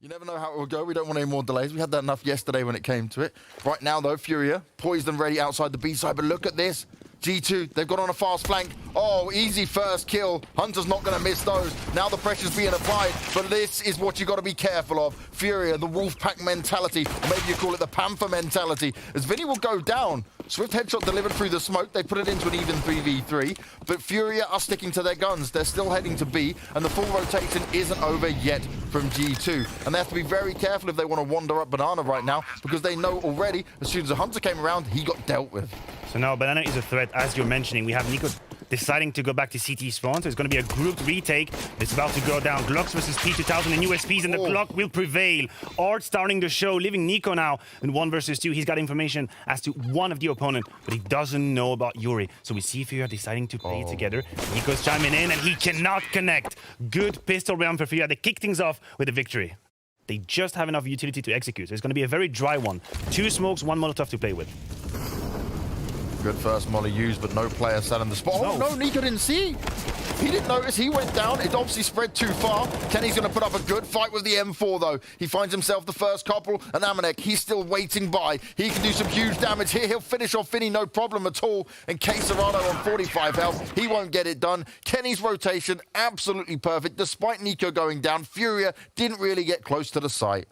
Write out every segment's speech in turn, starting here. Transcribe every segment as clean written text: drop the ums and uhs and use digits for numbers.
You never know how it will go. We don't want any more delays. We had that enough yesterday when it came to it. Right now, though, FURIA, poised and ready outside the B side. But look at this. G2, they've got on a fast flank. Oh, easy first kill. Hunter's not going to miss those. Now the pressure's being applied. But this is what you got to be careful of. FURIA, the wolf pack mentality. Or maybe you call it the panther mentality. As Vinny will go down. Swift headshot delivered through the smoke. They put it into an even 3v3. But FURIA are sticking to their guns. They're still heading to B. And the full rotation isn't over yet from G2. And they have to be very careful if they want to wander up Banana right now. Because they know already, as soon as the Hunter came around, he got dealt with. So now Banana is a threat, as you're mentioning. We have neeko deciding to go back to CT spawn, so it's going to be a grouped retake. It's about to go down. Glocks versus P2000 and USPs, and the Glock will prevail. Art starting the show, leaving neeko now in 1 versus 2. He's got information as to one of the opponent, but he doesn't know about Yuri. So we see FURIA deciding to play together. neeko's chiming in, and he cannot connect. Good pistol round for FURIA. They kick things off with a victory. They just have enough utility to execute. So it's going to be a very dry one. 2 smokes, 1 Molotov to play with. Good first molly used, but no player sat in the spot. Oh, no, neeko didn't see. He didn't notice. He went down. It obviously spread too far. Kenny's going to put up a good fight with the M4, though. He finds himself the first couple, and amaneK, he's still waiting by. He can do some huge damage here. He'll finish off Finny, no problem at all. And Serrano on 45 health. He won't get it done. Kenny's rotation, absolutely perfect. Despite neeko going down, FURIA didn't really get close to the site.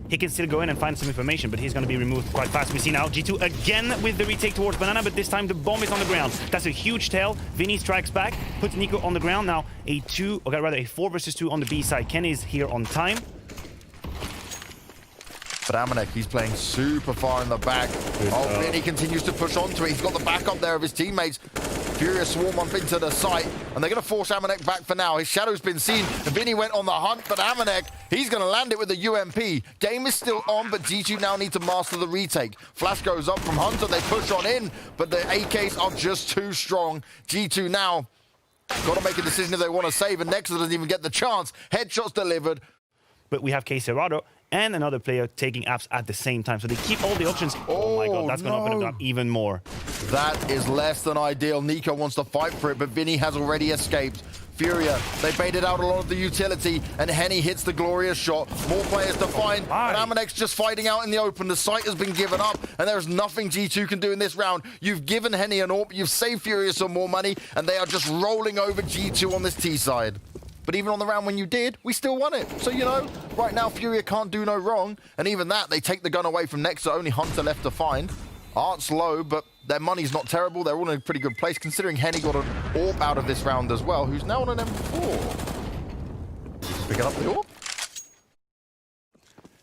He can still go in and find some information, but he's going to be removed quite fast. We see now G2 again with the retake towards Banana, but this time the bomb is on the ground. That's a huge tail. Vinny strikes back, puts neeko on the ground. Now a 4 versus 2 on the B side. Kenny's here on time. But amaneK, he's playing super far in the back. Vinny continues to push onto it. He's got the backup there of his teammates. FURIA swarm up into the site, and they're going to force amaneK back for now. His shadow's been seen, and Vinny went on the hunt, but amaneK, he's going to land it with the UMP. Game is still on, but G2 now need to master the retake. Flash goes up from Hunter, they push on in, but the AKs are just too strong. G2 now got to make a decision if they want to save, and nexa doesn't even get the chance. Headshots delivered. But we have Serrano and another player taking apps at the same time. So they keep all the options. Oh my god, that's going to open it up even more. That is less than ideal. neeko wants to fight for it, but Vinny has already escaped. FURIA, they baited out a lot of the utility, and Henny hits the glorious shot. More players to find, and amaneK's just fighting out in the open. The site has been given up, and there's nothing G2 can do in this round. You've given Henny an AWP, you've saved FURIA some more money, and they are just rolling over G2 on this T side. But even on the round when you did, we still won it. So, you know, right now, FURIA can't do no wrong. And even that, they take the gun away from nexa. Only Hunter left to find. Art's low, but their money's not terrible. They're all in a pretty good place, considering Henny got an AWP out of this round as well, who's now on an M4. Picking up the AWP.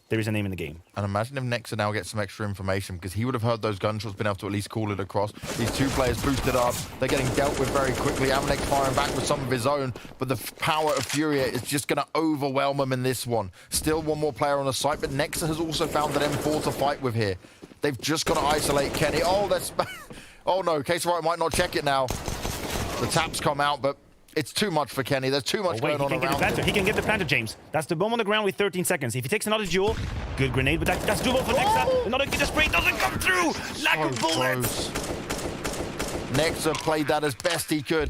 There is a name in the game. And imagine if nexa now gets some extra information, because he would have heard those gunshots, been able to at least call it across. These 2 players boosted up. They're getting dealt with very quickly. amaneK firing back with some of his own, but the power of FURIA is just going to overwhelm him in this one. Still 1 more player on the site, but nexa has also found an M4 to fight with here. They've just got to isolate Kenny. Oh, that's... oh no, Serrano might not check it now. The taps come out, but it's too much for Kenny. There's too much going on around him. He can get the planter, James. That's the bomb on the ground with 13 seconds. If he takes another duel, good grenade, but that's doable for nexa. Another Kita spray doesn't come through. Lack of bullets. nexa played that as best he could.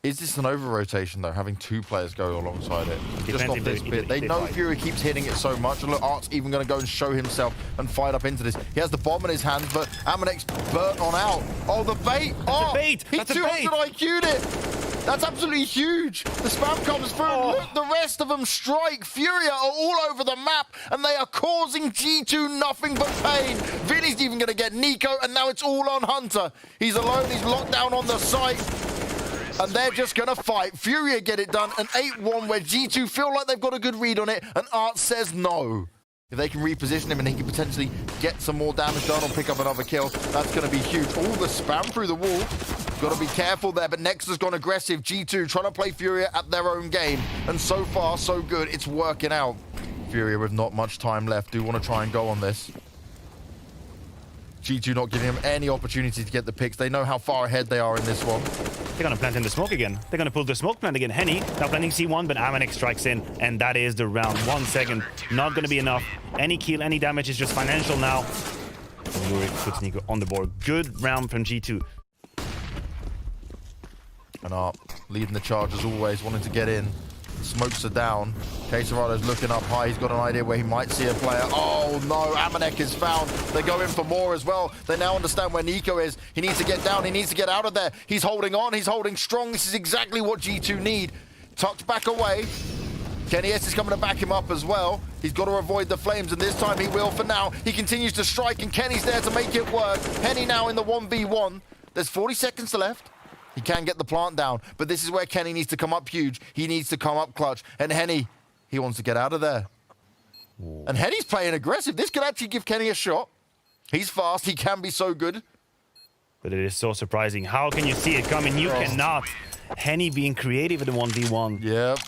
Is this an over-rotation, though, having 2 players go alongside it? Just off this bit. They know FURIA keeps hitting it so much. And look, Art's even going to go and show himself and fight up into this. He has the bomb in his hands, but amaneK's burnt on out. Oh, the bait! Oh, he 200 IQ'd it! That's absolutely huge. The spam comes through. Look, the rest of them strike. FURIA are all over the map, and they are causing G2 nothing but pain. Vinny's even going to get neeko, and now it's all on Hunter. He's alone. He's locked down on the site. And they're just going to fight. FURIA get it done. An 8-1 where G2 feel like they've got a good read on it, and Art says no. If they can reposition him and he can potentially get some more damage done or pick up another kill, that's going to be huge. All the spam through the wall. Got to be careful there, but nexa's gone aggressive. G2 trying to play FURIA at their own game. And so far, so good. It's working out. FURIA with not much time left do want to try and go on this. G2 not giving him any opportunity to get the picks. They know how far ahead they are in this one. They're going to plant in the smoke again. They're going to pull the smoke plant again. Henny now planting C1, but amaneK strikes in, and that is the round. 1 second, not going to be enough. Any kill, any damage is just financial now. And Yuri puts neeko on the board. Good round from G2. And Art leading the charge as always, wanting to get in. Smokes are down. Quesarado's looking up high. He's got an idea where he might see a player. Oh no, amaneK is found. They go in for more as well. They now understand where Nico is. He needs to get down. He needs to get out of there. He's holding on. He's holding strong. This is exactly what G2 need. Tucked back away. Kenny S is coming to back him up as well. He's got to avoid the flames, and this time he will for now. He continues to strike, and Kenny's there to make it work. Henny now in the 1v1. There's 40 seconds left. He can get the plant down, but this is where Kenny needs to come up huge. He needs to come up clutch. And Henny, he wants to get out of there. Ooh. And Henny's playing aggressive. This could actually give Kenny a shot. He's fast. He can be so good. But it is so surprising. How can you see it coming? You cannot. Henny being creative in the 1v1. Yep.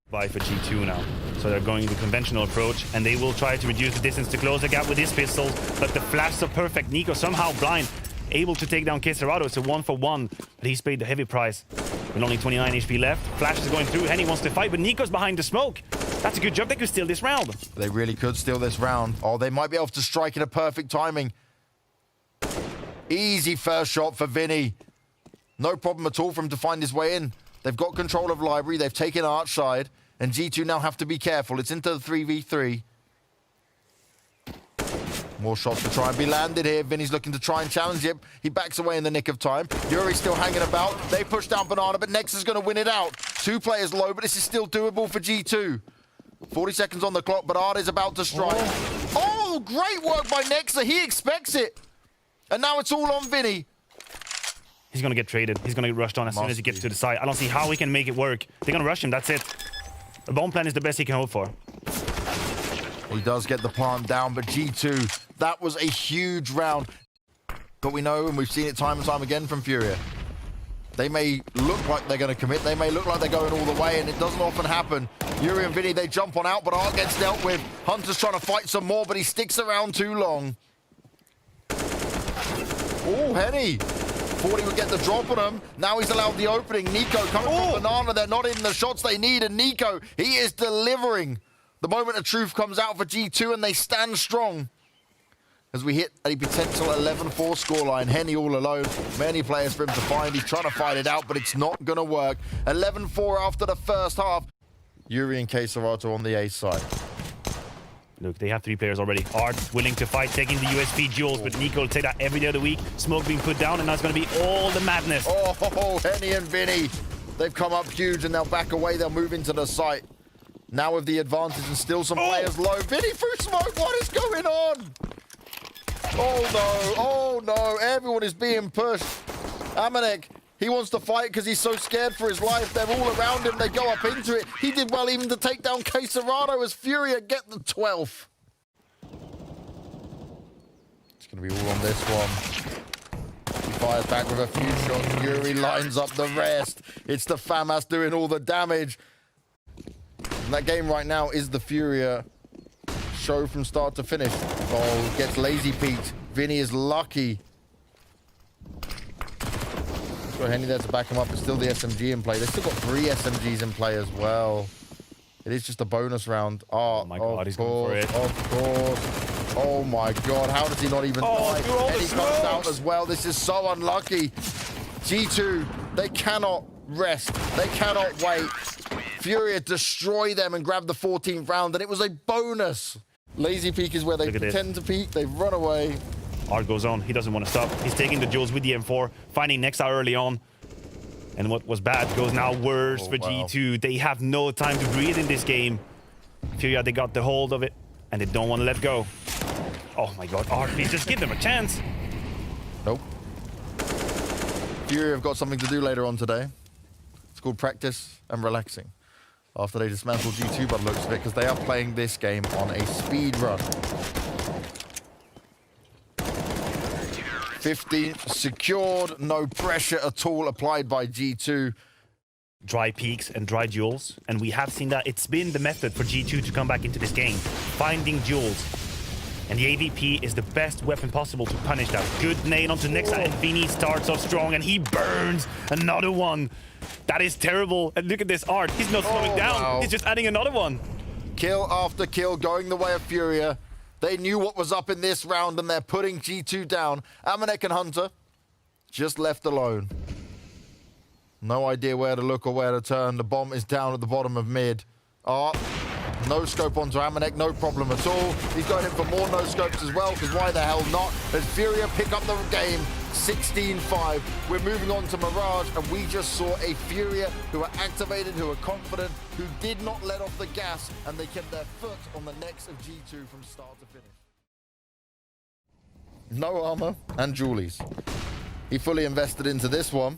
By for G2 now. So they're going the conventional approach, and they will try to reduce the distance to close the gap with his pistols. But the flash are perfect. Nico somehow blind. Able to take down Quesarado. It's a 1-for-1, but he's paid the heavy price. With only 29 HP left. Flash is going through. Henny wants to fight, but Nico's behind the smoke. That's a good job. They could steal this round. They really could steal this round. Oh, they might be able to strike in a perfect timing. Easy first shot for Vinny. No problem at all for him to find his way in. They've got control of Library. They've taken Arch side, and G2 now have to be careful. It's into the 3v3. More shots to try and be landed here. Vinny's looking to try and challenge it. He backs away in the nick of time. Yuri's still hanging about. They push down Banana, but nexa's going to win it out. 2 players low, but this is still doable for G2. 40 seconds on the clock, but Ard is about to strike. Oh, great work by nexa. He expects it. And now it's all on Vinny. He's going to get traded. He's going to get rushed on as soon as he gets to the side. I don't see how he can make it work. They're going to rush him. That's it. The bomb plan is the best he can hope for. He does get the plant down, but G2, that was a huge round. But we know, and we've seen it time and time again from FURIA, they may look like they're going to commit. They may look like they're going all the way, and it doesn't often happen. Yuri and Vinny, they jump on out, but Art gets dealt with. Hunter's trying to fight some more, but he sticks around too long. Oh, Henny. Thought he would get the drop on him. Now he's allowed the opening. Nico coming from Banana. They're not in the shots they need, and Nico, he is delivering. The moment of truth comes out for G2, and they stand strong as we hit a potential 11-4 scoreline. Henny all alone. Many players for him to find. He's trying to fight it out, but it's not going to work. 11-4 after the first half. Yuri and Quesarado on the A side. Look, they have 3 players already. Art willing to fight, taking the USP duels, but Nico will take that every day of the week. Smoke being put down, and now it's going to be all the madness. Oh, Henny and Vinny. They've come up huge, and they'll back away. They'll move into the site. Now with the advantage and still some players low. Vinny through smoke, what is going on? Oh no, everyone is being pushed. amaneK, he wants to fight because he's so scared for his life. They're all around him, they go up into it. He did well even to take down Quesarado as FURIA get the 12th. It's going to be all on this one. He fires back with a few shots. Yuri lines up the rest. It's the FAMAS doing all the damage. And that game right now is the FURIA show from start to finish. Oh, gets lazy peeked. Vinny is lucky. He's got Henny there to back him up. It's still the SMG in play. They've still got 3 SMGs in play as well. It is just a bonus round. Oh my God, he's going for it. Of course. Oh my God, how does he not even die? Henny comes out as well. This is so unlucky. G2, they cannot rest. They cannot wait. FURIA destroy them and grab the 14th round, and it was a bonus. Lazy peek is where they pretend to peek. They run away. Art goes on. He doesn't want to stop. He's taking the duels with the M4, finding nexa early on. And what was bad goes now worse for G2. They have no time to breathe in this game. FURIA, they got the hold of it, and they don't want to let go. Oh my God, Art, please just give them a chance. Nope. FURIA have got something to do later on today. It's called practice and relaxing. After they dismantle G2 by the looks of it, because they are playing this game on a speed run. 15th secured, no pressure at all applied by G2. Dry peaks and dry duels, and we have seen that it's been the method for G2 to come back into this game, finding duels. And the AVP is the best weapon possible to punish that. Good nade onto nexa, and Vinny starts off strong, and he burns another one. That is terrible. And look at this Art. He's not slowing down. Wow. He's just adding another one. Kill after kill going the way of FURIA. They knew what was up in this round, and they're putting G2 down. amaneK and Hunter just left alone. No idea where to look or where to turn. The bomb is down at the bottom of mid. No scope onto amaneK, no problem at all. He's going in for more no scopes as well, because why the hell not? As FURIA pick up the game, 16-5. We're moving on to Mirage, and we just saw a FURIA who are activated, who are confident, who did not let off the gas, and they kept their foot on the necks of G2 from start to finish. No armor and Julies. He fully invested into this one.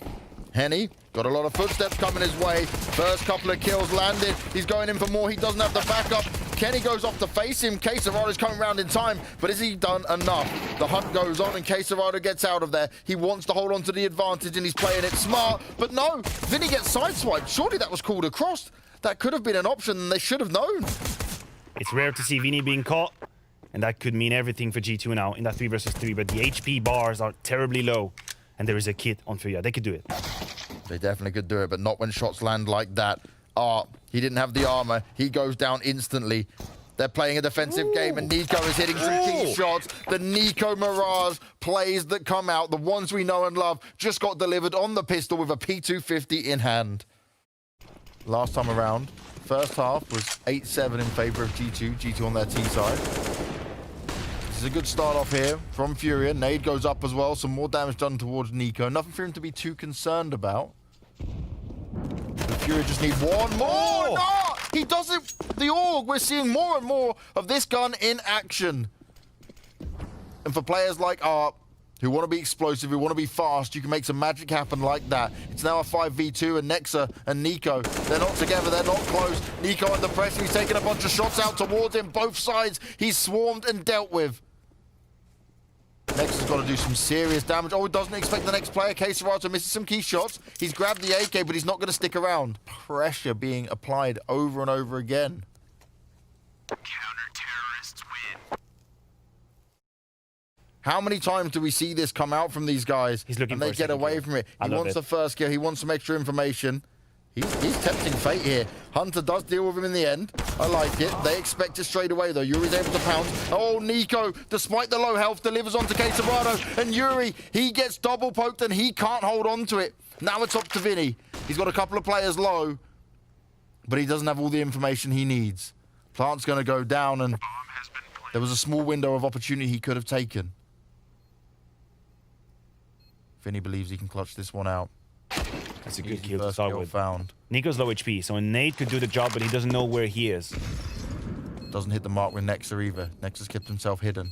Henny got a lot of footsteps coming his way. First couple of kills landed. He's going in for more. He doesn't have the backup. Kenny goes off to face him. Queserado's coming around in time, but has he done enough? The hunt goes on and Queserado gets out of there. He wants to hold on to the advantage and he's playing it smart, but no, Vinny gets sideswiped. Surely that was called across. That could have been an option and they should have known. It's rare to see Vinny being caught, and that could mean everything for G2 now in that 3 versus 3, but the HP bars are terribly low, and there is a kit on FURIA. They could do it. They definitely could do it, but not when shots land like that. He didn't have the armor. He goes down instantly. They're playing a defensive game, and neeko is hitting some key shots. The neeko Mirage plays that come out, the ones we know and love, just got delivered on the pistol with a P250 in hand. Last time around, first half was 8-7 in favor of G2. G2 on their T side. This is a good start off here from FURIA. Nade goes up as well. Some more damage done towards neeko. Nothing for him to be too concerned about. The FURIA just need one more. No! He doesn't. The AUG. We're seeing more and more of this gun in action. And for players like Art, who want to be explosive, who want to be fast, you can make some magic happen like that. It's now a 5v2, and nexa and neeko, they're not together, they're not close. neeko under pressure, he's taking a bunch of shots out towards him, both sides. He's swarmed and dealt with. Nexa's got to do some serious damage. Oh, he doesn't expect the next player. Queserado misses some key shots. He's grabbed the AK, but he's not going to stick around. Pressure being applied over and over again. Counter-terrorists win. How many times do we see this come out from these guys? He's looking and for they a get second away kill. from it. He I love wants it. the first kill. He wants some extra information. He's tempting fate here. Hunter does deal with him in the end. I like it. They expect it straight away, though. Yuri's able to pounce. Oh, neeko, despite the low health, delivers onto Queserado. And Yuri, he gets double poked and he can't hold on to it. Now it's up to Vinny. He's got a couple of players low, but he doesn't have all the information he needs. Plant's going to go down, and there was a small window of opportunity he could have taken. Vinny believes he can clutch this one out. That's a good Easy kill to first start kill with. found. neeko's low HP, so Nade could do the job, but he doesn't know where he is. Doesn't hit the mark with nexa either. Nexa's kept himself hidden.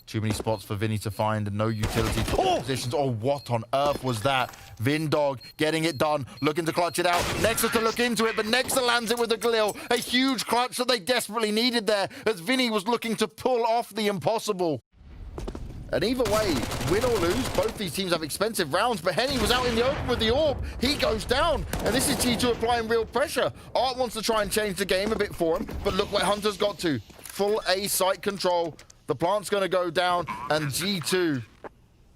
Too many spots for Vinny to find and no utility positions. Oh, what on earth was that? Vindog getting it done, looking to clutch it out. Nexa to look into it, but Nexa lands it with a Glil. A huge clutch that they desperately needed there, as Vinny was looking to pull off the impossible. And either way, win or lose, both these teams have expensive rounds, but Henny was out in the open with the orb. He goes down, and this is G2 applying real pressure. Art wants to try and change the game a bit for him, but look where Hunter's got to. Full A site control. The plant's going to go down, and G2,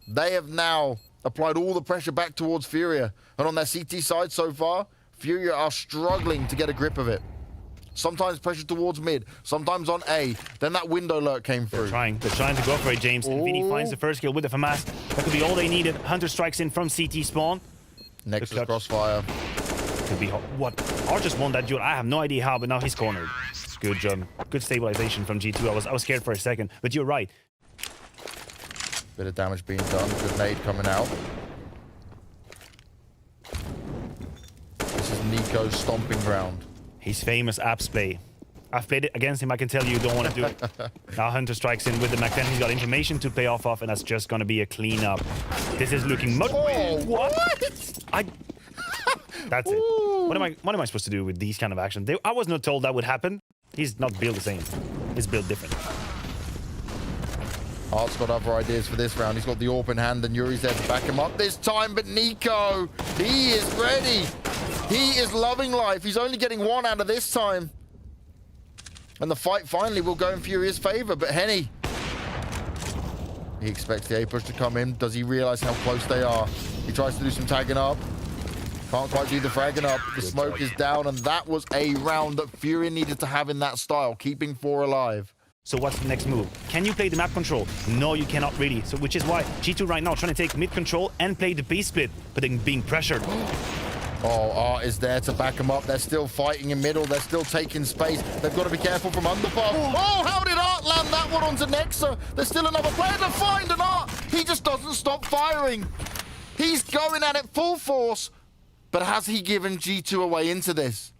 they have now applied all the pressure back towards FURIA. And on their CT side so far, FURIA are struggling to get a grip of it. Sometimes pressure towards mid, sometimes on A. Then that window lurk came through. They're trying to go for it, James. And Vinny finds the first kill with the FAMAS. That could be all they needed. Hunter strikes in from CT spawn. Nexa's crossfire. Could be hot. What? Art just won that duel. I have no idea how, but now he's cornered. Good job. Good stabilization from G2. I was scared for a second, but you're right. Bit of damage being done. Good nade coming out. This is neeko's stomping ground. His famous apps play. I've played it against him. I can tell you don't want to do it. Now Hunter strikes in with the Mac 10. He's got information to pay off, and that's just going to be a cleanup. This is looking much... Oh, what? That's it. What am I supposed to do with these kind of actions? I was not told that would happen. He's not built the same. He's built different. Art's got other ideas for this round. He's got the AWP in hand, and Yuri's there to back him up this time. But neeko, he is ready. He is loving life. He's only getting one out of this time. And the fight finally will go in FURIA's favor. But Henny, he expects the A push to come in. Does he realize how close they are? He tries to do some tagging up. Can't quite do the fragging up. The smoke is down, and that was a round that FURIA needed to have in that style, keeping 4 alive. So what's the next move? Can you play the map control? No, you cannot really. So which is why G2 right now trying to take mid control and play the B split, but then being pressured. Oh, Art is there to back him up. They're still fighting in middle. They're still taking space. They've got to be careful from underpass. Oh, how did Art land that one onto nexa? There's still another player to find, and Art, he just doesn't stop firing. He's going at it full force, but has he given G2 away into this?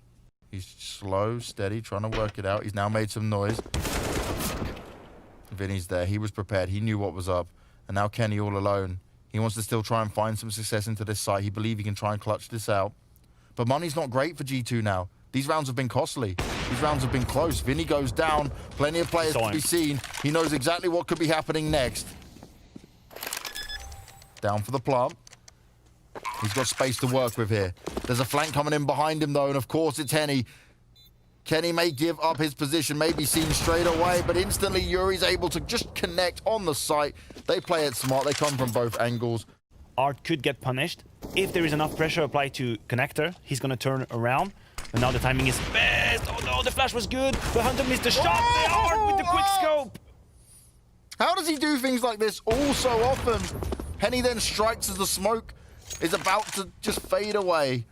He's slow, steady, trying to work it out. He's now made some noise. Vinny's there. He was prepared. He knew what was up. And now Kenny all alone. He wants to still try and find some success into this site. He believes he can try and clutch this out. But money's not great for G2 now. These rounds have been costly. These rounds have been close. Vinny goes down. Plenty of players to be seen. He knows exactly what could be happening next. Down for the plant. He's got space to work with here. There's a flank coming in behind him, though, and of course it's Henny. Kenny may give up his position, may be seen straight away, but instantly Yuri's able to just connect on the site. They play it smart. They come from both angles. Art could get punished. If there is enough pressure applied to connector, he's going to turn around. And now the timing is best. Oh no, the flash was good. The Hunter missed the shot. They Art with the quick scope. How does he do things like this all so often? Henny then strikes as the smoke is about to just fade away.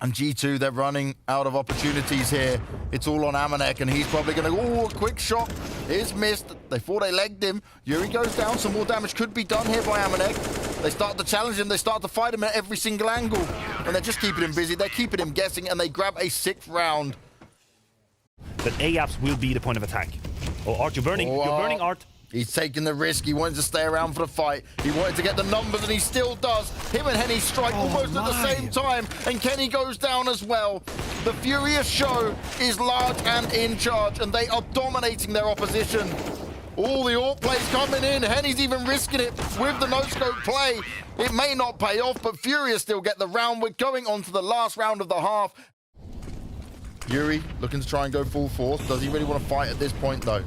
And G2, they're running out of opportunities here. It's all on amaneK, and he's probably going to... Oh, a quick shot is missed. They thought they legged him. Yuri goes down. Some more damage could be done here by amaneK. They start to challenge him. They start to fight him at every single angle. And they're just keeping him busy. They're keeping him guessing, and they grab a 6th round. That A-Apps will be the point of attack. Oh, Art, you're burning. You're burning, Art. He's taking the risk. He wanted to stay around for the fight. He wanted to get the numbers, and he still does. Him and Henny strike almost at the same time, and Kenny goes down as well. The FURIA show is large and in charge, and they are dominating their opposition. All the AWP plays coming in. Henny's even risking it with the no-scope play. It may not pay off, but FURIA still get the round. We're going on to the last round of the half. Yuri looking to try and go full force. Does he really want to fight at this point, though?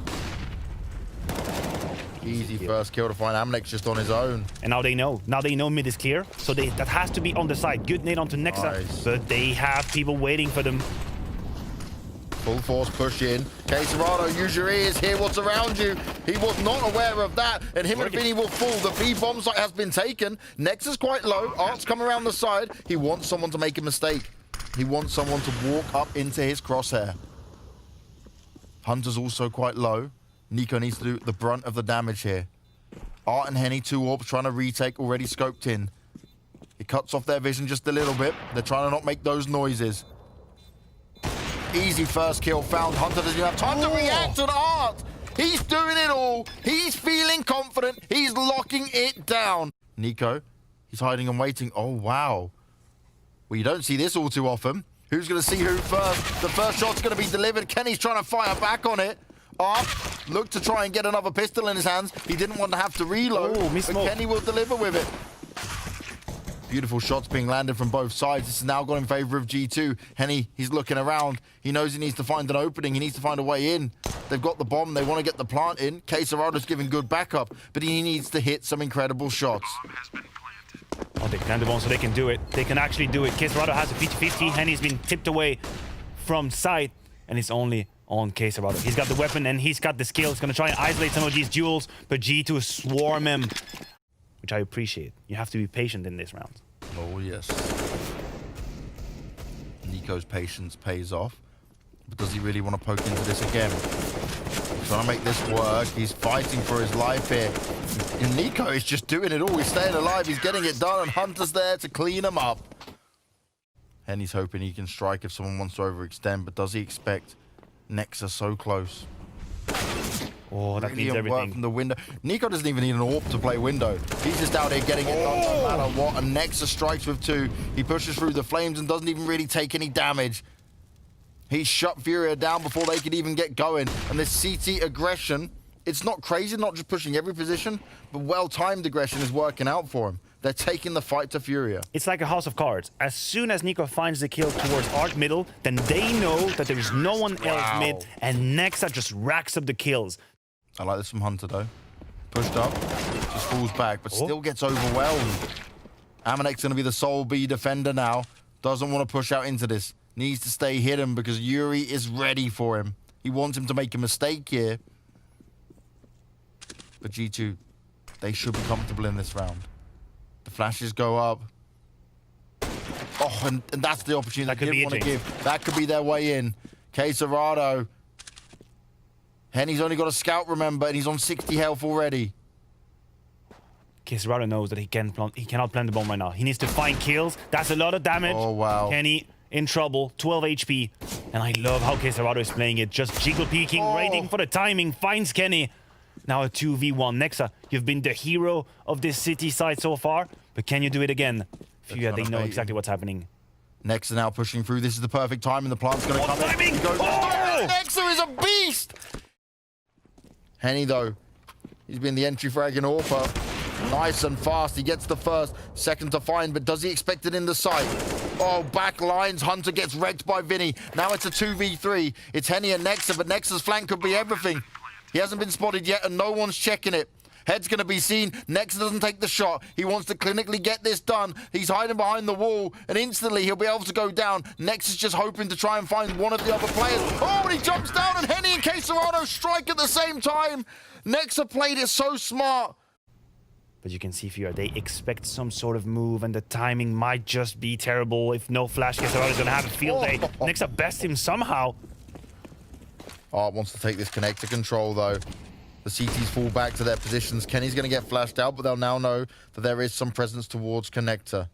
Easy first kill to find amaneK just on his own. And now they know. Now they know mid is clear. So that has to be on the side. Good nade onto nexa. Nice. But they have people waiting for them. Full force push in. Caserado, use your ears, hear what's around you. He was not aware of that, and him and Vinny will fall. The B bomb site has been taken. Nexa's quite low. Art's come around the side. He wants someone to make a mistake. He wants someone to walk up into his crosshair. Hunter's also quite low. nexa needs to do the brunt of the damage here. Art and Henny, 2 AWPs trying to retake, already scoped in. It cuts off their vision just a little bit. They're trying to not make those noises. Easy first kill found. Hunter doesn't even have time to react to Art. He's doing it all. He's feeling confident. He's locking it down. nexa, he's hiding and waiting. Oh, wow. Well, you don't see this all too often. Who's going to see who first? The first shot's going to be delivered. Kenny's trying to fire back on it. Art looked to try and get another pistol in his hands. He didn't want to have to reload, but Kenny will deliver with it. Beautiful shots being landed from both sides. This is now gone in favor of G2. Henny, he's looking around. He knows he needs to find an opening. He needs to find a way in. They've got the bomb. They want to get the plant in. Caserado's giving good backup, but he needs to hit some incredible shots. Oh, they planted the bomb so they can do it. They can actually do it. Caserado has a 50-50. Henny's been tipped away from sight, and it's only on Caserado. He's got the weapon, and he's got the skill. He's going to try and isolate some of these duels, but G2 swarm him, which I appreciate. You have to be patient in this round. Oh, yes. neXa's patience pays off. But does he really want to poke into this again? He's trying to make this work. He's fighting for his life here. And nexa is just doing it all. He's staying alive. He's getting it done. And Hunter's there to clean him up. And he's hoping he can strike if someone wants to overextend. But does he expect nexa so close? Oh, that means everything. From the window. nexa doesn't even need an AWP to play window. He's just out here getting it done no matter what. And nexa strikes with 2. He pushes through the flames and doesn't even really take any damage. He shut FURIA down before they could even get going. And this CT aggression, it's not crazy, not just pushing every position, but well-timed aggression is working out for him. They're taking the fight to FURIA. It's like a house of cards. As soon as nexa finds the kill towards Art middle, then they know that there is no one else mid, and nexa just racks up the kills. I like this from Hunter, though. Pushed up, just falls back, but still gets overwhelmed. amaneK's going to be the sole B defender now. Doesn't want to push out into this. Needs to stay hidden because Yuri is ready for him. He wants him to make a mistake here. But G2, they should be comfortable in this round. The flashes go up. Oh, and that's the opportunity That could they be didn't want to it, give. That could be their way in. Quesarado. Henny's only got a scout, remember, and he's on 60 health already. Quesarado knows that he cannot plant the bomb right now. He needs to find kills. That's a lot of damage. Oh, wow. Kenny in trouble, 12 HP. And I love how Quesarado is playing it. Just jiggle peeking, waiting for the timing, finds Kenny. Now a 2v1. Nexa, you've been the hero of this city side so far, but can you do it again? FURIA, they know exactly what's happening. Nexa now pushing through. This is the perfect time, and the plant's going to come timing! in. He goes, Oh! Nexa is a beast! Henny, though, he's been the entry frag in Orpa. Nice and fast. He gets the first. Second to find, but does he expect it in the sight? Oh, back lines. Hunter gets wrecked by Vinny. Now it's a 2v3. It's Henny and Nexa, but Nexa's flank could be everything. He hasn't been spotted yet, and no one's checking it. Head's going to be seen. Nexa doesn't take the shot. He wants to clinically get this done. He's hiding behind the wall, and instantly he'll be able to go down. Nexa's just hoping to try and find one of the other players. Oh, and he jumps down, and Henny and Quesarado strike at the same time. Nexa played it so smart. But you can see FURIA, they expect some sort of move, and the timing might just be terrible. If no flash, Quesarado's going to have a field day. Nexa bests him somehow. Art wants to take this connector control, though. The CTs fall back to their positions. Kenny's going to get flashed out, but they'll now know that there is some presence towards connector.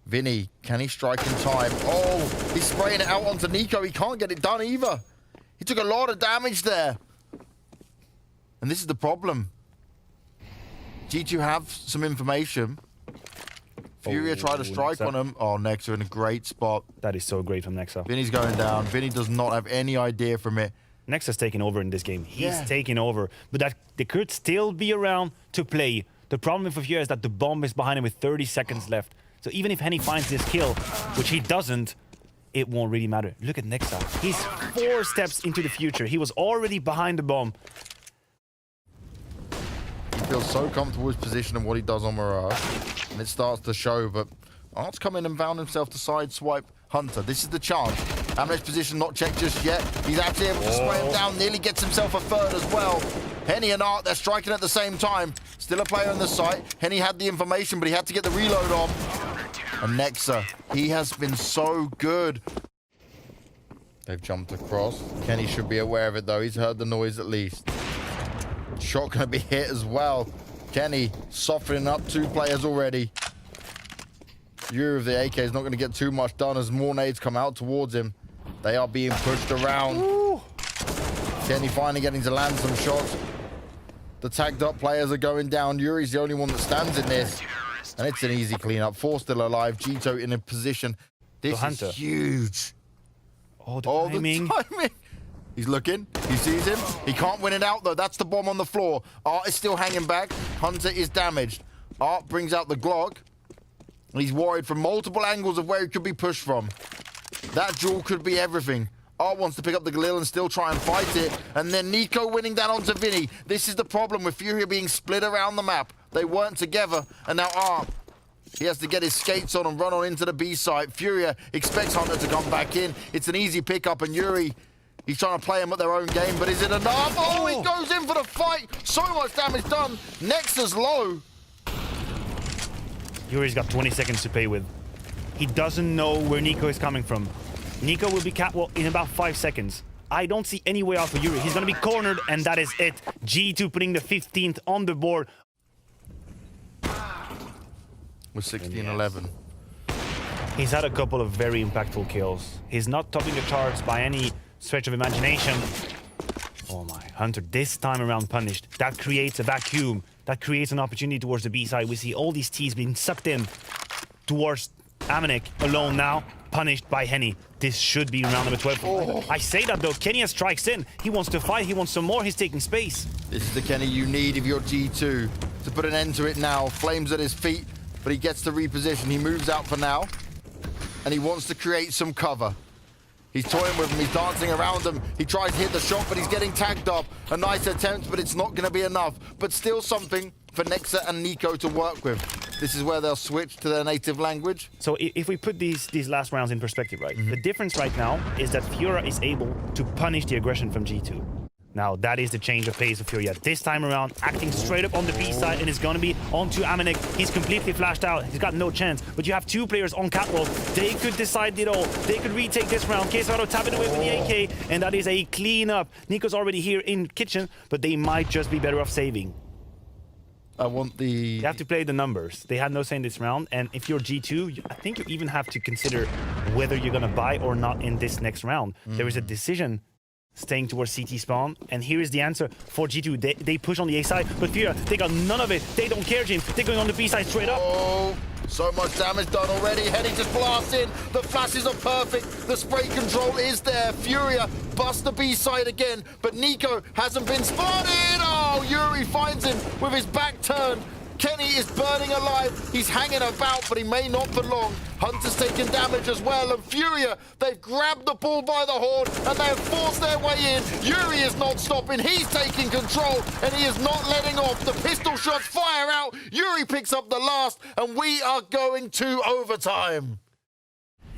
Vinny, can he strike in time? Oh, he's spraying it out onto Nico. He can't get it done either. He took a lot of damage there. And this is the problem. G2 have some information. FURIA tried to strike on him. Oh, Nexa in a great spot. That is so great from Nexa. Vinny's going down. Vinny does not have any idea from it. Nexa's taking over in this game. He's taking over. But that they could still be around to play. The problem for FURIA is that the bomb is behind him with 30 seconds left. So even if Henny finds this kill, which he doesn't, it won't really matter. Look at Nexa. He's 4 steps into the future. He was already behind the bomb. He feels so comfortable with his position and what he does on Mirage. And it starts to show, but Art's come in and found himself to sideswipe Hunter. This is the chance. amaneK's position not checked just yet. He's actually able to spray him down, nearly gets himself a third as well. Henny and Art, they're striking at the same time. Still a player in the site. Henny had the information, but he had to get the reload on. And Nexa, he has been so good. They've jumped across. Kenny should be aware of it, though. He's heard the noise at least. Shot going to be hit as well. Kenny softening up 2 players already. Yuri of the AK is not going to get too much done as more nades come out towards him. They are being pushed around. Ooh. Kenny finally getting to land some shots. The tagged up players are going down. Yuri's the only one that stands in this. And it's an easy cleanup. 4 still alive. G2 in a position. This is huge. Oh, the timing. He's looking. He sees him. He can't win it out, though. That's the bomb on the floor. Art is still hanging back. Hunter is damaged. Art brings out the Glock. He's worried from multiple angles of where he could be pushed from. That duel could be everything. Art wants to pick up the Galil and still try and fight it. And then Nico winning down onto Vinny. This is the problem with FURIA being split around the map. They weren't together. And now Art, he has to get his skates on and run on into the B site. FURIA expects Hunter to come back in. It's an easy pickup, and Yuri, he's trying to play him at their own game, but is it enough? Oh, he goes in for the fight. So much damage done. Nexa's low. Yuri's got 20 seconds to play with. He doesn't know where Nico is coming from. Nico will be catwalk in about 5 seconds. I don't see any way out for Yuri. He's going to be cornered, and that is it. G2 putting the 15th on the board. With 16-11. He's had a couple of very impactful kills. He's not topping the charts by any stretch of imagination. Oh my, Hunter this time around punished. That creates a vacuum. That creates an opportunity towards the B side. We see all these T's being sucked in towards amaneK alone now, punished by Henny. This should be round number 12. Oh. I say that though, Kenya strikes in. He wants to fight, he wants some more, he's taking space. This is the Kenny you need if you're G2 to put an end to it now. Flames at his feet, but he gets to reposition. He moves out for now, and he wants to create some cover. He's toying with him, he's dancing around him. He tries to hit the shot, but he's getting tagged up. A nice attempt, but it's not going to be enough. But still something for Nexa and Nico to work with. This is where they'll switch to their native language. So if we put these last rounds in perspective, right? The difference right now is that FURIA is able to punish the aggression from G2. Now, that is the change of pace of FURIA. This time around, acting straight up on the B side, and it's going to be onto amaneK. He's completely flashed out. He's got no chance. But you have two players on catwalk. They could decide it all. They could retake this round. KSRado tapping away with the AK, and that is a clean up. NiKo's already here in kitchen, but they might just be better off saving. I want the... You have to play the numbers. They had no say in this round, and if you're G2, I think you even have to consider whether you're going to buy or not in this next round. There is a decision staying towards CT spawn, and here is the answer for G2. They push on the A side, but FURIA, they got none of it. They don't care, James. They're going on the B side straight up. Oh, so much damage done already. Henny just blasts in. The flashes are perfect. The spray control is there. FURIA busts the B side again, but NiKo hasn't been spotted. Oh, Yuri finds him with his back turned. Kenny is burning alive. He's hanging about, but he may not for long. Hunter's taking damage as well, and FURIA, they've grabbed the ball by the horn, and they have forced their way in. Yuri is not stopping. He's taking control, and he is not letting off. The pistol shots fire out. Yuri picks up the last, and we are going to overtime.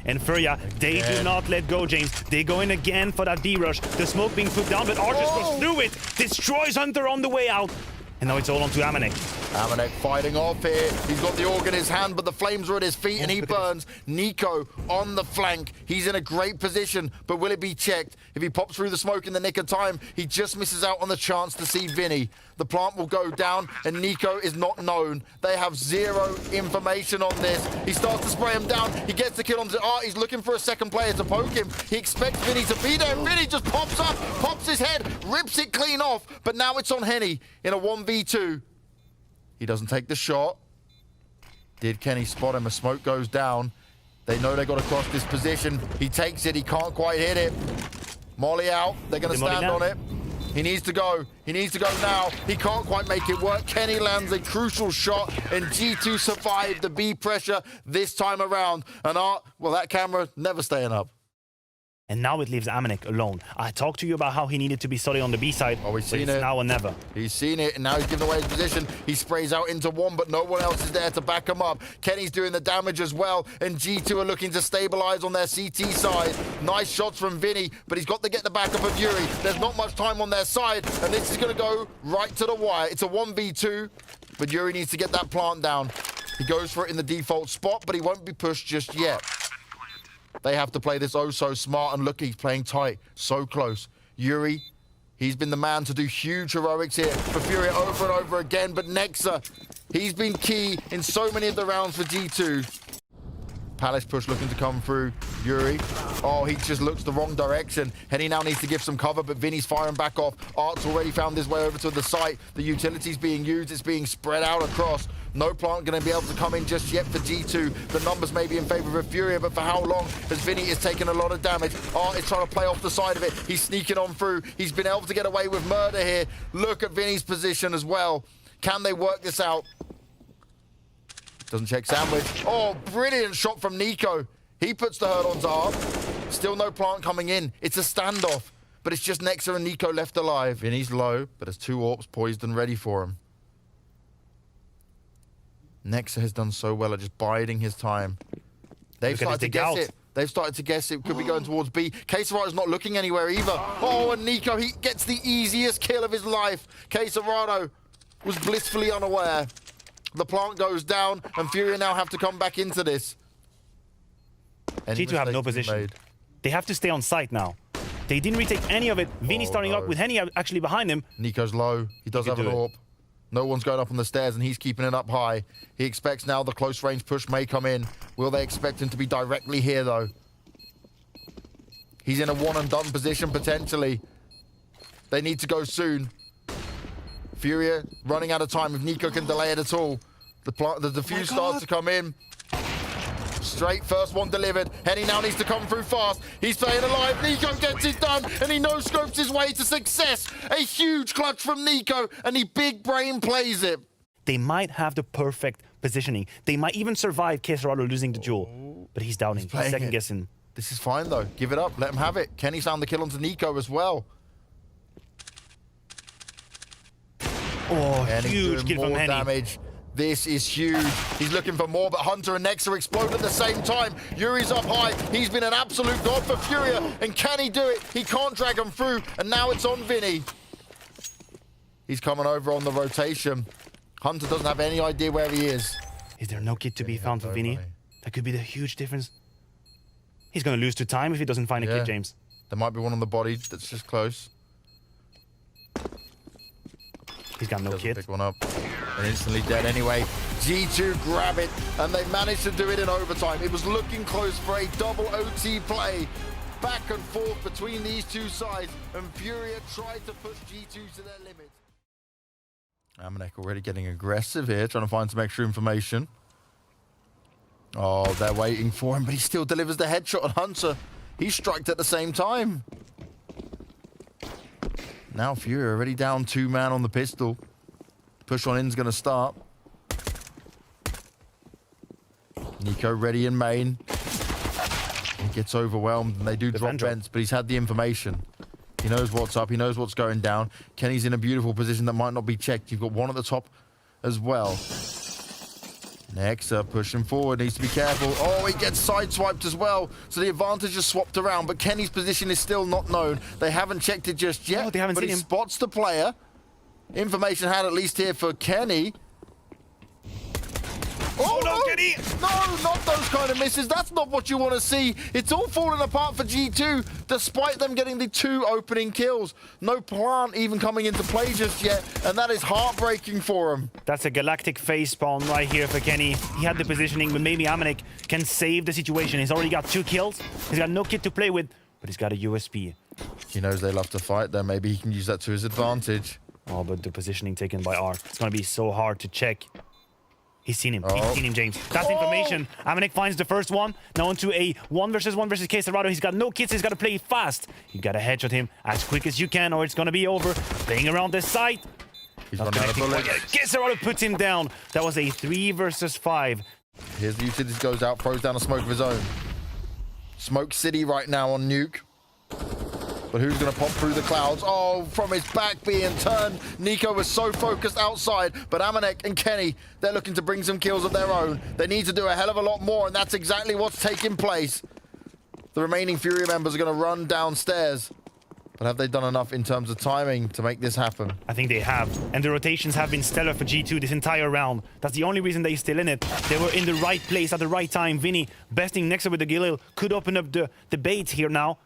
And FURIA, they do not let go, James. They go in again for that B rush. The smoke being put down, but Argus goes through it. Destroys Hunter on the way out. And now it's all onto amaneK. amaneK fighting off here. He's got the orc in his hand, but the flames are at his feet, and he burns. NiKo on the flank. He's in a great position, but will it be checked? If he pops through the smoke in the nick of time, he just misses out on the chance to see Vinny. The plant will go down, and NiKo is not known. They have zero information on this. He starts to spray him down. He gets the kill on Art. He's looking for a second player to poke him. He expects Vinny to be there. Vinny just pops up, pops his head, rips it clean off, but now it's on Henny in a 1v2. He doesn't take the shot. Did Kenny spot him? A smoke goes down. They know they got to cross this position. He takes it. He can't quite hit it. Molly out. They're going to stand on it. He needs to go. He needs to go now. He can't quite make it work. Kenny lands a crucial shot, and G2 survived the B pressure this time around. And Art, well, that camera never staying up. And now it leaves amaneK alone. I talked to you about how he needed to be solid on the B side. Oh, he's seen it. Now or never. He's seen it, and now he's giving away his position. He sprays out into one, but no one else is there to back him up. Kenny's doing the damage as well, and G2 are looking to stabilize on their CT side. Nice shots from Vinny, but he's got to get the backup of Yuri. There's not much time on their side, and this is going to go right to the wire. It's a 1v2, but Yuri needs to get that plant down. He goes for it in the default spot, but he won't be pushed just yet. They have to play this oh so smart, and look, he's playing tight, so close. Yuri, he's been the man to do huge heroics here for FURIA over and over again, but nexa, he's been key in so many of the rounds for G2. Palace push looking to come through. Yuri, oh, he just looks the wrong direction. Henny now needs to give some cover, but Vinny's firing back off. Art's already found his way over to the site. The utility's being used, it's being spread out across. No plant going to be able to come in just yet for G2. The numbers may be in favor of FURIA, but for how long? As Vinny is taking a lot of damage. Art is trying to play off the side of it. He's sneaking on through. He's been able to get away with murder here. Look at Vinny's position as well. Can they work this out? Doesn't check sandwich. Oh, brilliant shot from NiKo. He puts the hurt onto Art. Still no plant coming in. It's a standoff, but it's just nexa and NiKo left alive. Vinny's low, but there's two orcs poised and ready for him. nexa has done so well at just biding his time. They've started to guess it. They've started to guess it could be going towards B. KSRado's not looking anywhere either. Oh, and NiKo, he gets the easiest kill of his life. KSRado was blissfully unaware. The plant goes down, and FURIA now have to come back into this. G2 have no position. They have to stay on site now. They didn't retake any of it. Vinny starting up with Henny actually behind him. NiKo's low. He does have an AWP. No one's going up on the stairs, and he's keeping it up high. He expects now the close range push may come in. Will they expect him to be directly here, though? He's in a one-and-done position, potentially. They need to go soon. FURIA running out of time. If NiKo can delay it at all. The defuse starts to come in. Straight, first one delivered. Henny now needs to come through fast. He's staying alive. NiKo gets it done, and he no-scopes his way to success. A huge clutch from NiKo, and he big brain plays it. They might have the perfect positioning. They might even survive KSRado losing the duel. But he's doubting. He's second guessing. This is fine, though. Give it up. Let him have it. Kenny's found the kill onto NiKo as well. Oh, huge kill from Henny. Damage. This is huge. He's looking for more, but Hunter and nexa explode at the same time. Yuri's up high. He's been an absolute god for FURIA. And can he do it? He can't drag him through. And now it's on Vinny. He's coming over on the rotation. Hunter doesn't have any idea where he is. Is there no kid to be found for Vinny? That could be the huge difference. He's going to lose to time if he doesn't find a kid, James. There might be one on the body that's just close. He's got no kid. Pick one up. And instantly dead anyway. G2 grab it, and they managed to do it in overtime. It was looking close for a double OT play. Back and forth between these two sides, and FURIA tried to push G2 to their limit. amaneK already getting aggressive here, trying to find some extra information. Oh, they're waiting for him, but he still delivers the headshot on Hunter. He struck at the same time. Now FURIA already down 2-man on the pistol. Push on in's going to start. nexa ready in main. He gets overwhelmed and they do drop vents, but he's had the information. He knows what's up. He knows what's going down. Kenny's in a beautiful position that might not be checked. You've got one at the top as well. nexa pushing forward. Needs to be careful. Oh, he gets sideswiped as well. So the advantage is swapped around, but Kenny's position is still not known. They haven't checked it just yet. Oh, they haven't but seen he him. Spots the player. Information had at least here for Kenny. Oh, no, Kenny! No, not those kind of misses. That's not what you want to see. It's all falling apart for G2, despite them getting the 2 opening kills. No plant even coming into play just yet, and that is heartbreaking for him. That's a galactic facepalm right here for Kenny. He had the positioning, but maybe amaneK can save the situation. He's already got 2 kills. He's got no kid to play with, but he's got a USP. He knows they love to fight there. Maybe he can use that to his advantage. Oh, but the positioning taken by Art. It's going to be so hard to check. He's seen him. He's seen him, James. That's information. amaneK finds the first one. Now onto a 1 versus 1 versus Quesarado. He's got no kids. He's got to play fast. You got to headshot him as quick as you can, or it's going to be over. Playing around this side. He's running out of bullets. Quesarado puts him down. That was a 3 versus 5. Here's the utilities goes out, throws down a smoke of his own. Smoke City right now on Nuke. But who's going to pop through the clouds? Oh, from his back being turned. nexa was so focused outside, but amaneK and Kenny, they're looking to bring some kills of their own. They need to do a hell of a lot more, and that's exactly what's taking place. The remaining FURIA members are going to run downstairs. But have they done enough in terms of timing to make this happen? I think they have. And the rotations have been stellar for G2 this entire round. That's the only reason they're still in it. They were in the right place at the right time. Vinny besting nexa with the Galil could open up the debate here now.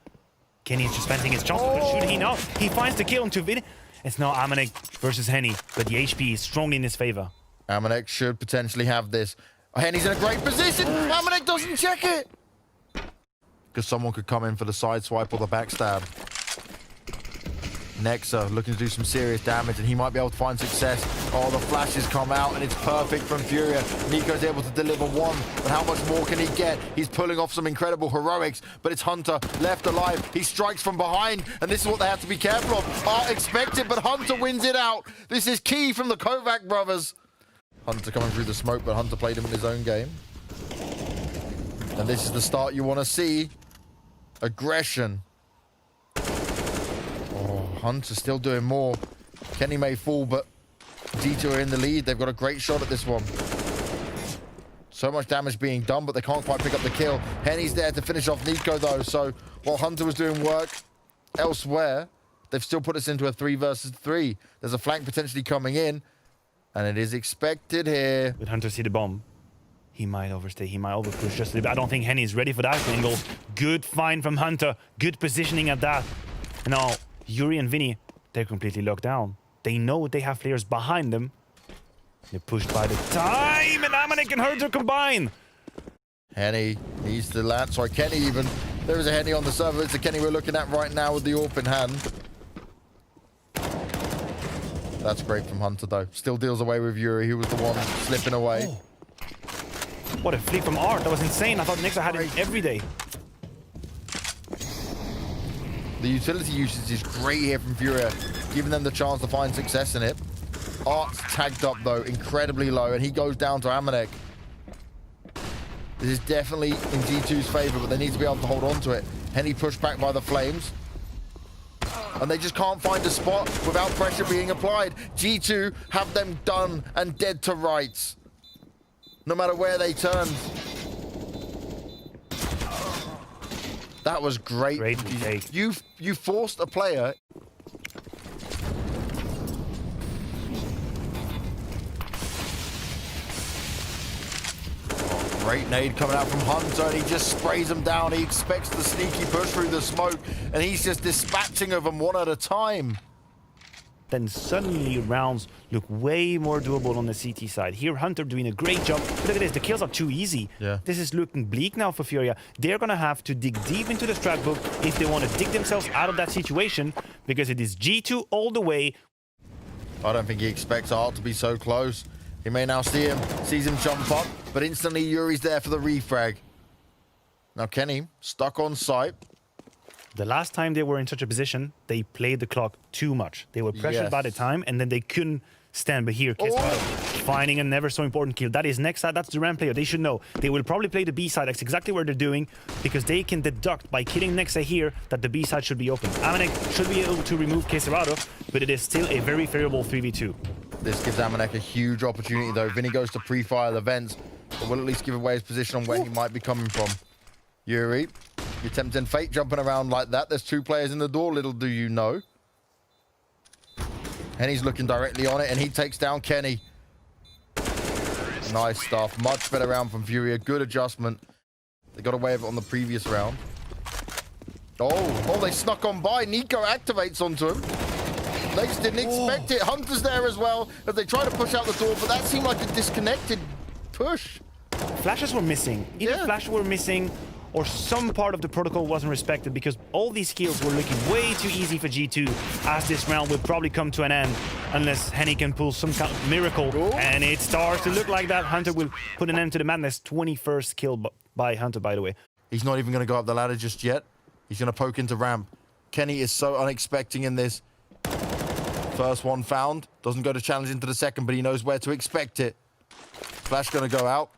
Kenny is just fancying his chance. Shooting he now. He finds the kill onto Vinny. It's now amaneK versus Henny, but the HP is strongly in his favor. amaneK should potentially have this. Henny's in a great position. amaneK doesn't check it. Because someone could come in for the side swipe or the backstab. nexa looking to do some serious damage, and he might be able to find success. Oh, the flashes come out, and it's perfect from FURIA. neko's able to deliver 1, but how much more can he get? He's pulling off some incredible heroics, but it's Hunter left alive. He strikes from behind, and this is what they have to be careful of. Art expected, but Hunter wins it out. This is key from the Kovac brothers. Hunter coming through the smoke, but Hunter played him in his own game. And this is the start you want to see. Aggression. Hunter's still doing more. Kenny may fall, but G2 are in the lead. They've got a great shot at this one. So much damage being done, but they can't quite pick up the kill. Henny's there to finish off nexa, though. So while Hunter was doing work elsewhere, they've still put us into a 3 versus 3. There's a flank potentially coming in, and it is expected here. With Hunter see the bomb, he might overstay. He might overpush just a little bit. I don't think Henny is ready for that angle. Good find from Hunter. Good positioning at that. Now, Yuri and Vinny, they're completely locked down. They know they have players behind them. They're pushed by the time, and amaneK and Hunter combine. Henny needs to land. Sorry, Kenny even. There is a Henny on the server. It's the Kenny we're looking at right now with the AWP in hand. That's great from Hunter, though. Still deals away with Yuri. He was the one slipping away. Oh. What a fleet from Art. That was insane. I thought nexa had it every day. The utility usage is great here from FURIA, giving them the chance to find success in it. Art's tagged up, though, incredibly low, and he goes down to amaneK. This is definitely in G2's favor, but they need to be able to hold on to it. Henny pushed back by the flames. And they just can't find a spot without pressure being applied. G2 have them done and dead to rights, no matter where they turn. That was great. Great take. You forced a player. Great nade coming out from Hunter, and he just sprays them down. He expects the sneaky push through the smoke, and he's just dispatching of them one at a time. Then suddenly rounds look way more doable on the CT side. Here, Hunter doing a great job. But look at this, the kills are too easy. Yeah. This is looking bleak now for FURIA. They're gonna have to dig deep into the strat book if they want to dig themselves out of that situation, because it is G2 all the way. I don't think he expects Art to be so close. He may now sees him jump up, but instantly Yuri's there for the refrag. Now Kenny, stuck on site. The last time they were in such a position, they played the clock too much. They were pressured by the time, and then they couldn't stand. But here, finding a never so important kill. That is nexa, that's the ramp player. They should know. They will probably play the B side. That's exactly what they're doing, because they can deduct by killing nexa here that the B side should be open. amaneK should be able to remove Keserado, but it is still a very favorable 3v2. This gives amaneK a huge opportunity, though. Vinny goes to pre-fire the vents, but will at least give away his position on where he might be coming from. Yuri, you're tempting fate jumping around like that. There's two players in the door, little do you know. And he's looking directly on it, and he takes down Kenny. Nice stuff. Much better round from FURIA. Good adjustment. They got away with it on the previous round. Oh, they snuck on by. nexa activates onto him. They just didn't expect it. Hunter's there as well as they try to push out the door, but that seemed like a disconnected push. Flashes were missing. Either flashes were missing, or some part of the protocol wasn't respected, because all these kills were looking way too easy for G2, as this round will probably come to an end unless Henny can pull some kind of miracle. And it starts to look like that. Hunter will put an end to the madness. 21st kill by Hunter, by the way. He's not even going to go up the ladder just yet. He's going to poke into ramp. Kenny is so unexpecting in this. First one found. Doesn't go to challenge into the second, but he knows where to expect it. Flash going to go out.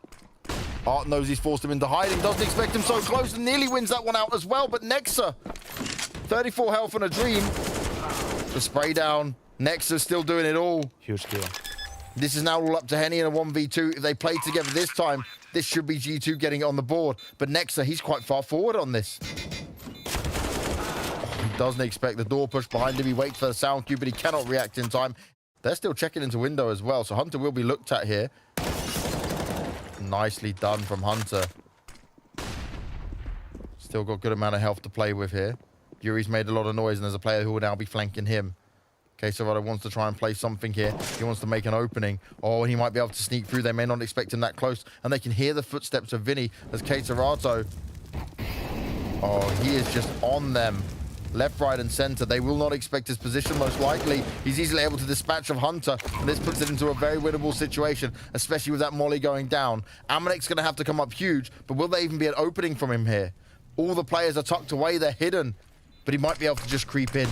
Art knows he's forced him into hiding, doesn't expect him so close, and nearly wins that one out as well. But nexa, 34 health on a dream. The spray down. Nexa's still doing it all. Huge kill. This is now all up to Henny in a 1v2. If they play together this time, this should be G2 getting it on the board. But nexa, he's quite far forward on this. He doesn't expect the door push behind him. He waits for the sound cue, but he cannot react in time. They're still checking into window as well, so Hunter will be looked at here. Nicely done from Hunter. Still got a good amount of health to play with here. Yuri's made a lot of noise, and there's a player who will now be flanking him. Keserado wants to try and play something here. He wants to make an opening. Oh, and he might be able to sneak through. They may not expect him that close, and they can hear the footsteps of Vinny as Keserado. Oh, he is just on them. Left, right, and center. They will not expect his position, most likely. He's easily able to dispatch of Hunter, and this puts it into a very winnable situation, especially with that molly going down. amaneK's going to have to come up huge, but will there even be an opening from him here? All the players are tucked away. They're hidden, but he might be able to just creep in.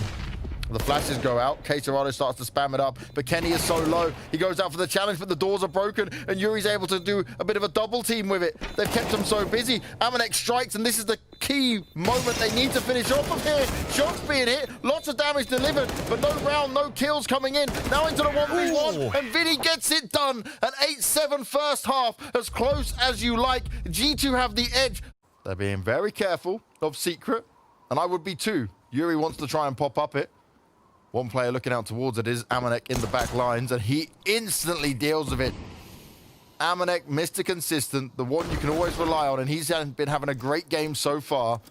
The flashes go out. Keserado starts to spam it up, but Kenny is so low. He goes out for the challenge, but the doors are broken, and Yuri's able to do a bit of a double team with it. They've kept him so busy. amaneK strikes, and this is the key moment they need to finish off of here. Shots being hit, lots of damage delivered, but no round, no kills coming in. Now into the 1v1, and Vinny gets it done. An 8-7 first half, as close as you like. G2 have the edge. They're being very careful of Secret, and I would be too. Yuri wants to try and pop up it. One player looking out towards it is amaneK in the back lines, and he instantly deals with it. amaneK, Mr. Consistent, the one you can always rely on, and he's been having a great game so far.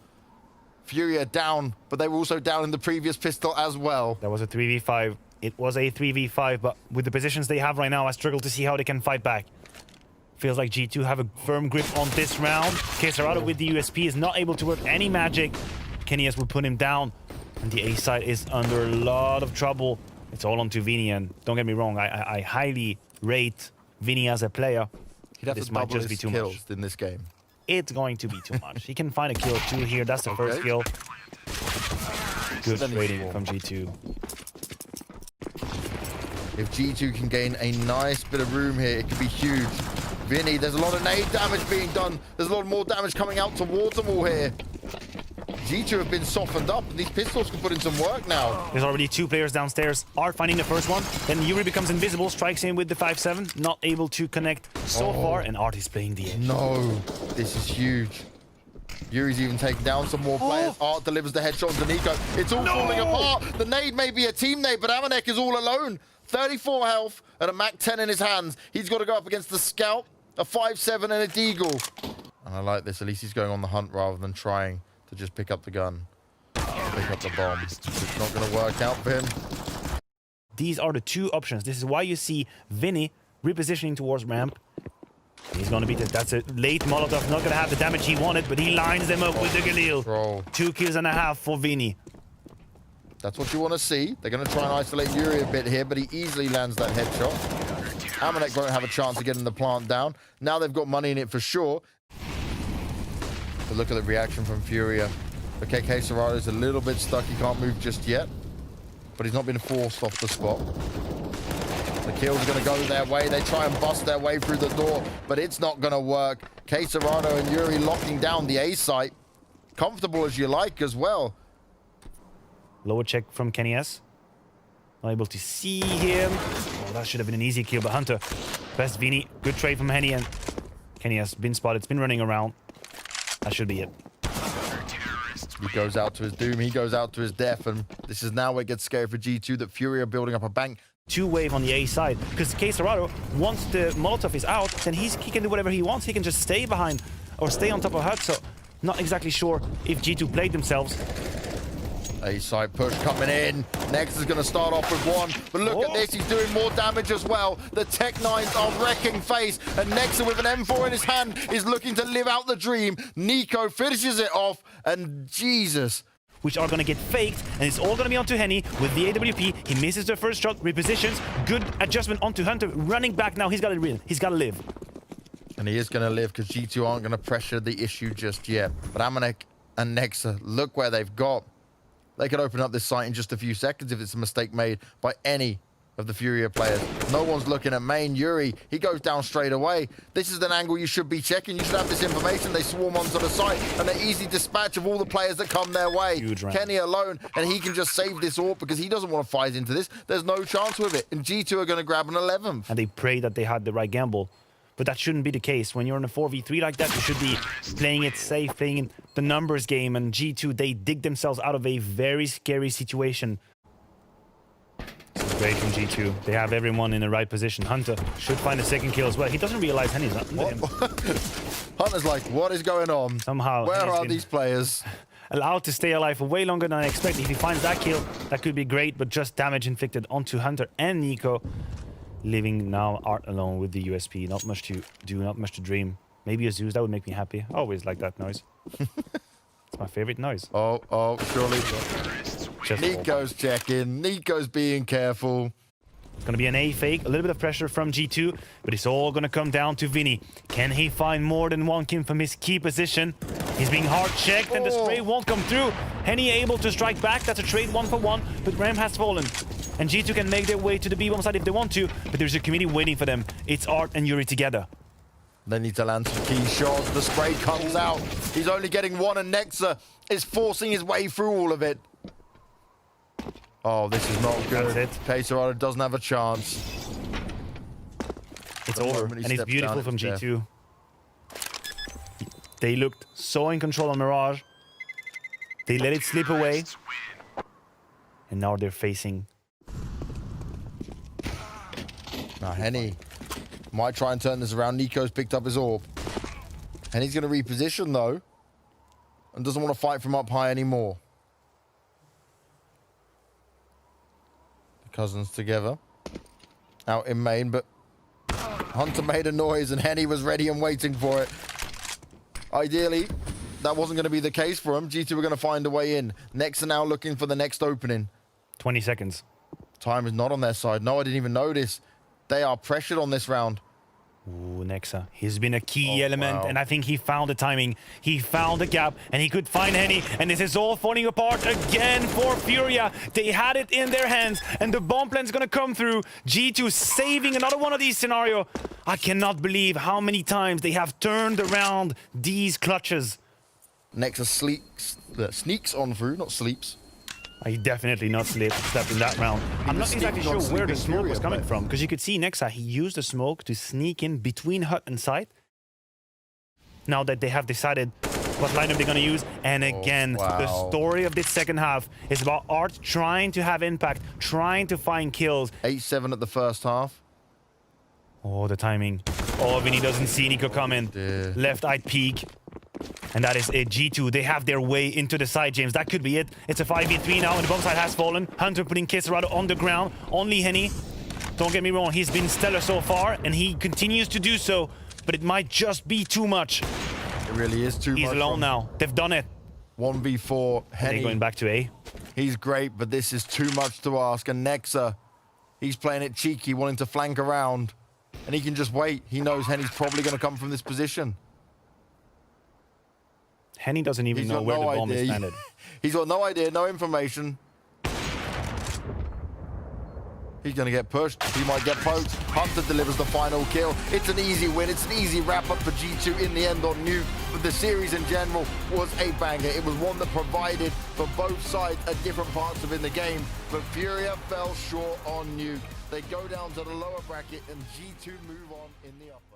FURIA down, but they were also down in the previous pistol as well. That was a 3v5. It was a 3v5, but with the positions they have right now, I struggle to see how they can fight back. Feels like G2 have a firm grip on this round. Keserado with the USP is not able to work any magic. Kennyas will put him down, and the A side is under a lot of trouble. It's all on to Vinny, and don't get me wrong, I highly rate Vinny as a player. This might just be too much in this game. It's going to be too much. He can find a kill or two here. That's the first kill. Good trading from G2. If G2 can gain a nice bit of room here, it could be huge. Vinny, there's a lot of nade damage being done. There's a lot more damage coming out towards them all here. G2 have been softened up, and these pistols can put in some work now. There's already two players downstairs. Art finding the first one. Then Yuri becomes invisible, strikes in with the 5-7. Not able to connect so far, and Art is playing the edge. No, this is huge. Yuri's even taking down some more players. Art delivers the headshot to nexa. It's all falling apart. The nade may be a team nade, but amaneK is all alone. 34 health and a Mac 10 in his hands. He's got to go up against the scout. A 5-7 and a deagle. And I like this. At least he's going on the hunt rather than trying to just pick up the gun. Pick up the bomb. It's not going to work out for him. These are the two options. This is why you see Vinny repositioning towards ramp. He's going to beat it. That's a late Molotov. Not going to have the damage he wanted, but he lines them up with the Galil. 2.5 kills for Vinny. That's what you want to see. They're going to try and isolate Yuri a bit here, but he easily lands that headshot. amaneK won't have a chance of getting the plant down. Now they've got money in it for sure. But look at the reaction from FURIA. Okay, Quesarado's a little bit stuck. He can't move just yet. But he's not been forced off the spot. The kills are going to go their way. They try and bust their way through the door, but it's not going to work. Quesarado and Yuri locking down the A site. Comfortable as you like as well. Lower check from Kenny S. Not able to see him. Oh, that should have been an easy kill, but Hunter. Best Vini. Good trade from Henny, and Kenny has been spotted. It's been running around. That should be it. He goes out to his doom. He goes out to his death, and this is now where it gets scary for G2 that FURIA are building up a bank. Two wave on the A side, because Quesarado, once the Molotov is out, then he can do whatever he wants. He can just stay behind or stay on top of Hut. So not exactly sure if G2 played themselves. A side push coming in. nexa is going to start off with one, but look at this. He's doing more damage as well. The Tech-9s are wrecking face, and nexa with an M4 in his hand is looking to live out the dream. NiKo finishes it off, and Jesus. Which are going to get faked, and it's all going to be onto Henny with the AWP. He misses the first shot, repositions, good adjustment onto Hunter, running back now. He's got to win. He's got to live. And he is going to live because G2 aren't going to pressure the issue just yet. But amaneK and nexa, look where they've got. They could open up this site in just a few seconds if it's a mistake made by any of the FURIA players. No one's looking at main. Yuri, he goes down straight away. This is an angle you should be checking. You should have this information. They swarm onto the site, and an easy dispatch of all the players that come their way. Kenny alone, and he can just save this AWP because he doesn't want to fight into this. There's no chance with it, and G2 are going to grab an 11th. And they pray that they had the right gamble. But that shouldn't be the case. When you're in a 4v3 like that, you should be playing it safe, playing in the numbers game. And G2, they dig themselves out of a very scary situation. Great from G2. They have everyone in the right position. Hunter should find a second kill as well. He doesn't realize Henny's not under him. Hunter's like, what is going on? Somehow, where are these players? Allowed to stay alive for way longer than I expected. If he finds that kill, that could be great, but just damage inflicted onto Hunter and NiKo. Leaving now Art alone with the USP. Not much to do, not much to dream. Maybe a Zeus, that would make me happy. I always like that noise. It's my favorite noise. Oh, surely. NiKo's checking. NiKo's being careful. It's going to be an A fake. A little bit of pressure from G2, but it's all going to come down to Vinny. Can he find more than one kill from his key position? He's being hard checked, and the spray won't come through. Henny able to strike back. That's a trade 1-for-1, but Ram has fallen. And G2 can make their way to the B-bomb side if they want to, but there's a committee waiting for them. It's Art and Yuri together. They need to land some key shots. The spray comes out. He's only getting one, and nexa is forcing his way through all of it. Oh, this is not good. That's it. Quesarado doesn't have a chance. It's over, and it's beautiful from G2. They looked so in control on Mirage. They let it slip away. And now they're facing... Now, Henny might try and turn this around. NiKo's picked up his AWP. Henny's going to reposition, though. And doesn't want to fight from up high anymore. The cousins together. Out in main, but Hunter made a noise and Henny was ready and waiting for it. Ideally, that wasn't going to be the case for him. G2 were going to find a way in. nexa now looking for the next opening. 20 seconds. Time is not on their side. No, I didn't even notice. They are pressured on this round. Ooh, nexa. He's been a key element, and I think he found the timing. He found the gap, and he could find Henny, and this is all falling apart again for FURIA. They had it in their hands, and the bomb plan's gonna come through. G2 saving another one of these scenarios. I cannot believe how many times they have turned around these clutches. nexa sneaks on through, not sleeps. He definitely not slept in that round. I'm not exactly sure where the smoke was coming from, because you could see nexa, he used the smoke to sneak in between Hut and site. Now that they have decided what lineup they're going to use, and again, the story of this second half is about Art trying to have impact, trying to find kills. 8-7 at the first half. Oh, the timing. Oh, Vinny doesn't see Nico coming. Yeah. Left-eyed peek. And that is it. G2, they have their way into the side, James. That could be it. It's a 5v3 now, and the bomb side has fallen. Hunter putting Kisserado on the ground. Only Henny. Don't get me wrong, he's been stellar so far, and he continues to do so. But it might just be too much. It really is too much. He's alone now. They've done it. 1v4. Henny. They're going back to A. He's great, but this is too much to ask. And nexa, he's playing it cheeky, wanting to flank around. And he can just wait. He knows Henny's probably going to come from this position. Henny doesn't even know where the bomb is landed. He's got no idea, no information. He's going to get pushed. He might get poked. Hunter delivers the final kill. It's an easy win. It's an easy wrap-up for G2 in the end on Nuke. But the series in general was a banger. It was one that provided for both sides at different parts of in the game. But FURIA fell short on Nuke. They go down to the lower bracket and G2 move on in the upper.